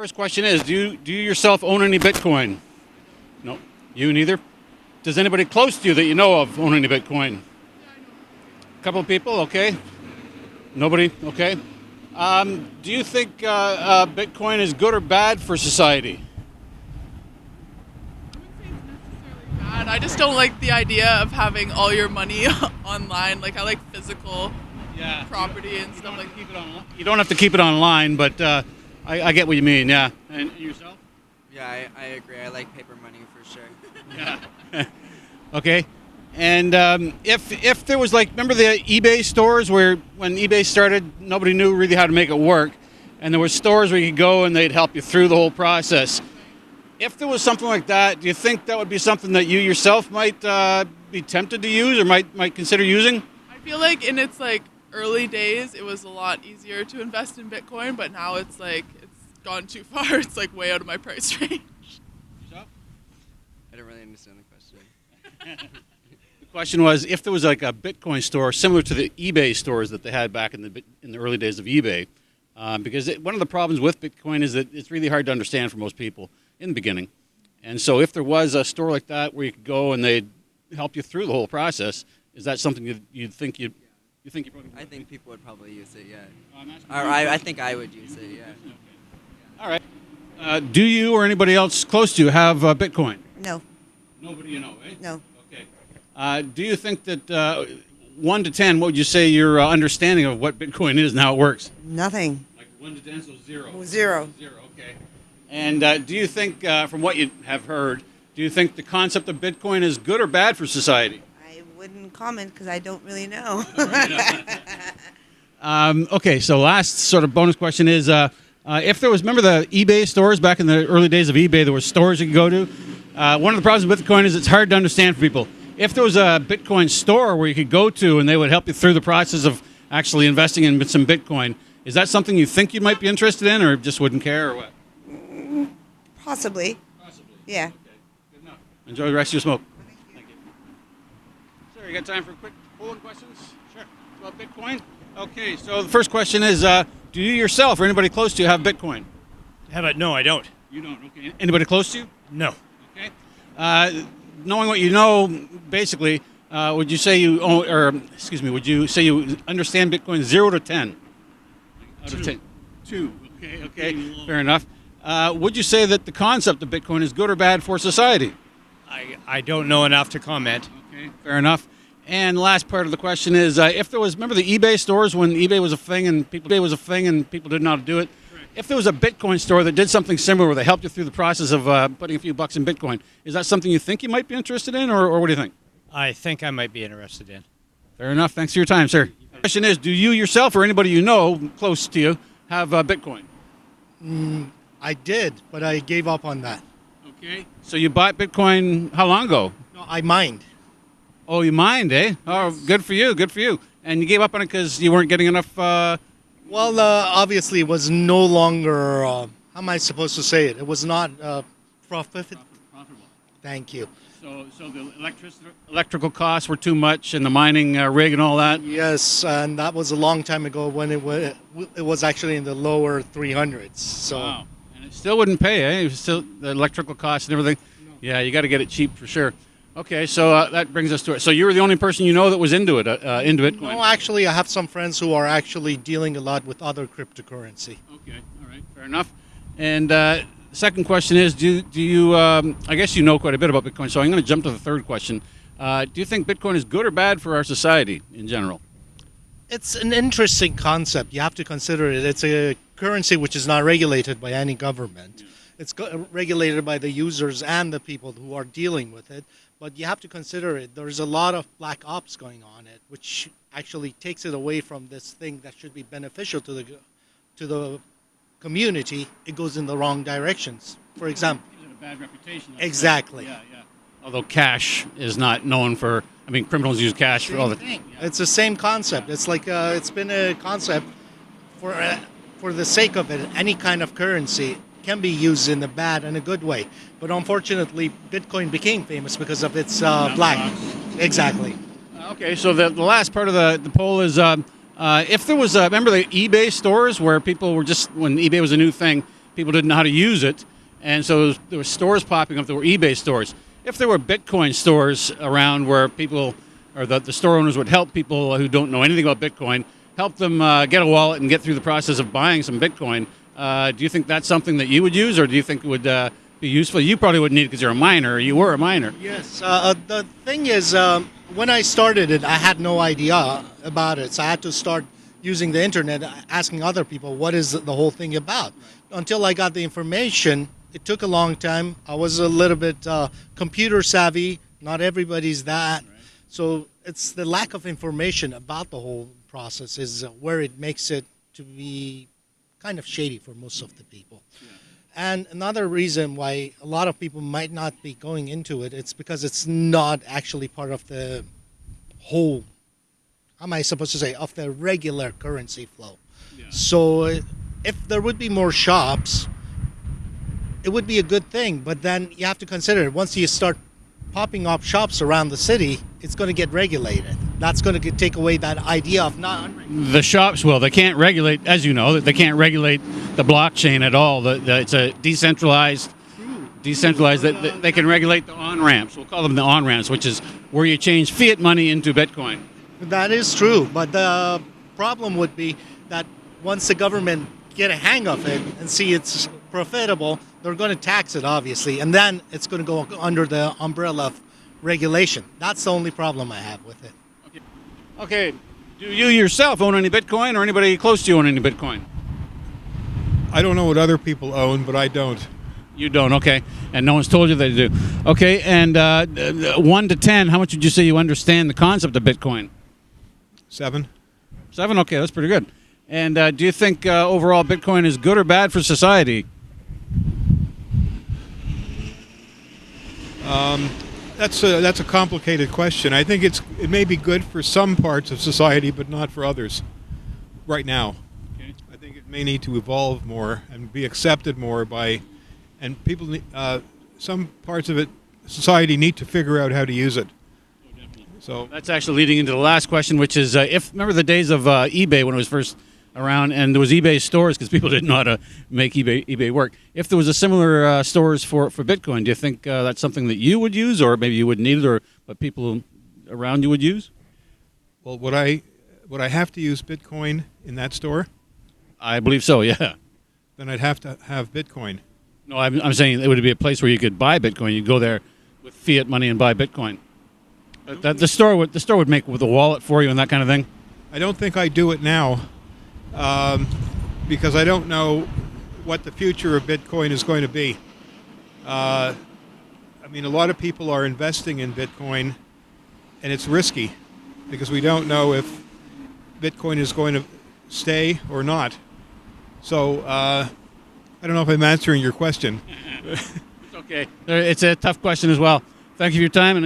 First question is, do you yourself own any Bitcoin? No. You neither? Does anybody close to you that you know of own any Bitcoin? A couple of people, okay. Nobody, okay. Do you think Bitcoin is good or bad for society? Bad. I just don't like the idea of having all your money online. Like I like physical property and stuff like that. You don't have to keep it online, but I get what you mean, yeah. And yourself? Yeah, I agree. I like paper money for sure. Yeah. Okay. And if there was remember the eBay stores where when eBay started, nobody knew really how to make it work, and there were stores where you could go and they'd help you through the whole process. If there was something like that, do you think that would be something that you yourself might be tempted to use or might consider using? I feel like in its early days, it was a lot easier to invest in Bitcoin, but now it's gone too far. It's way out of my price range. I don't really understand the question. The question was, if there was a Bitcoin store similar to the eBay stores that they had back in the early days of eBay, because one of the problems with Bitcoin is that it's really hard to understand for most people in the beginning. And so if there was a store like that where you could go and they'd help you through the whole process, is that something you'd think you think you probably would? I think people would probably use it, yeah. I I think I would use it, yeah. Okay. All right. Do you or anybody else close to you have Bitcoin? No. Nobody you know, eh? No. Okay. Do you think that 1 to 10, what would you say your understanding of what Bitcoin is and how it works? Nothing. 1 to 10, so 0. 0. 0, okay. And do you think, from what you have heard, do you think the concept of Bitcoin is good or bad for society? I wouldn't comment because I don't really know. Okay, so last sort of bonus question is, if there was, remember the eBay stores back in the early days of eBay, there were stores you could go to. One of the problems with Bitcoin is it's hard to understand for people. If there was a Bitcoin store where you could go to and they would help you through the process of actually investing in some Bitcoin, is that something you think you might be interested in or just wouldn't care or what? Possibly. Possibly. Yeah. Okay, good enough. Enjoy the rest of your smoke. Thank you. Sir, you got time for quick polling questions? Sure. About Bitcoin? Okay, so the first question is, do you yourself or anybody close to you have Bitcoin? No, I don't. You don't, okay. Anybody close to you? No. Okay. Knowing what you know, basically, would you say you own, or excuse me, would you say you understand Bitcoin 0 to 10? Out of 10. 2. Okay. Fair enough. Would you say that the concept of Bitcoin is good or bad for society? I don't know enough to comment. Okay. Fair enough. And last part of the question is, if there was, remember the eBay stores when eBay was a thing and people didn't know how to do it? If there was a Bitcoin store that did something similar where they helped you through the process of putting a few bucks in Bitcoin, is that something you think you might be interested in, or what do you think? I think I might be interested in. Fair enough. Thanks for your time, sir. The question is, do you yourself or anybody you know close to you have Bitcoin? I did, but I gave up on that. Okay. So you bought Bitcoin how long ago? No, I mined. Oh, you mined, eh? Oh, good for you. Good for you. And you gave up on it because you weren't getting enough... Well, obviously, it was no longer, how am I supposed to say it? It was not profitable. Thank you. So the electrical costs were too much and the mining rig and all that? Yes, and that was a long time ago when it was actually in the lower 300s. So. Wow. And it still wouldn't pay, eh? It was still the electrical costs and everything? No. Yeah, you got to get it cheap for sure. Okay, so that brings us to it. So you were the only person you know that was into it, into Bitcoin? No, actually, I have some friends who are actually dealing a lot with other cryptocurrency. Okay, all right, fair enough. And second question is, do you, I guess you know quite a bit about Bitcoin, so I'm going to jump to the third question. Do you think Bitcoin is good or bad for our society in general? It's an interesting concept. You have to consider it. It's a currency which is not regulated by any government. Yeah. It's regulated by the users and the people who are dealing with it. But you have to consider it. There's a lot of black ops going on it, which actually takes it away from this thing that should be beneficial to the community. It goes in the wrong directions. For example, gives it a bad reputation. Exactly. Yeah. Although cash is not known for. I mean, criminals use cash for all the thing. Yeah. It's the same concept. It's like it's been a concept for the sake of it. Any kind of currency can be used in a bad and a good way. But unfortunately, Bitcoin became famous because of its black. Exactly. Okay, so the last part of the poll is if there was, remember the eBay stores where people were just, when eBay was a new thing, people didn't know how to use it, and so there were stores popping up that were eBay stores. If there were Bitcoin stores around where people, or the store owners would help people who don't know anything about Bitcoin, help them get a wallet and get through the process of buying some Bitcoin, do you think that's something that you would use, or do you think it would be useful? You probably wouldn't need it because you're a miner, or you were a miner. Yes. The thing is, when I started it, I had no idea about it. So I had to start using the internet, asking other people, what is the whole thing about? Until I got the information, it took a long time. I was a little bit computer savvy. Not everybody's that. Right. So it's the lack of information about the whole process is where it makes it to be kind of shady for most of the people. Yeah. And another reason why a lot of people might not be going into it, it's because it's not actually part of the whole, how am I supposed to say, of the regular currency flow. Yeah. So if there would be more shops, it would be a good thing. But then you have to consider, once you start popping up shops around the city, it's going to get regulated. That's going to take away that idea of not unregulated. The shops will. They can't regulate, as you know, they can't regulate the blockchain at all. It's a decentralized. That they can regulate the on-ramps. We'll call them the on-ramps, which is where you change fiat money into Bitcoin. That is true, but the problem would be that once the government get a hang of it and see it's profitable, they're going to tax it, obviously, and then it's going to go under the umbrella of regulation. That's the only problem I have with it. Okay. Do you yourself own any Bitcoin, or anybody close to you own any Bitcoin? I don't know what other people own, but I don't. You don't, okay. And no one's told you they do. Okay, and 1 to 10, how much would you say you understand the concept of Bitcoin? 7. 7, okay, that's pretty good. And do you think overall Bitcoin is good or bad for society? That's a complicated question. I think it may be good for some parts of society, but not for others right now. Okay. I think it may need to evolve more and be accepted more by, and people, some parts of it, society need to figure out how to use it. So that's actually leading into the last question, which is, remember the days of eBay when it was first around, and there was eBay stores because people didn't know how to make eBay work. If there was a similar stores for Bitcoin, do you think that's something that you would use, or maybe you wouldn't need it, or but people around you would use? Well, would I have to use Bitcoin in that store? I believe so. Yeah. Then I'd have to have Bitcoin. No, I'm saying it would be a place where you could buy Bitcoin. You'd go there with fiat money and buy Bitcoin. The store would make with a wallet for you and that kind of thing. I don't think I do it now, because I don't know what the future of Bitcoin is going to be. I mean, a lot of people are investing in Bitcoin, and it's risky because we don't know if Bitcoin is going to stay or not. So I don't know if I'm answering your question. It's okay. It's a tough question as well. Thank you for your time.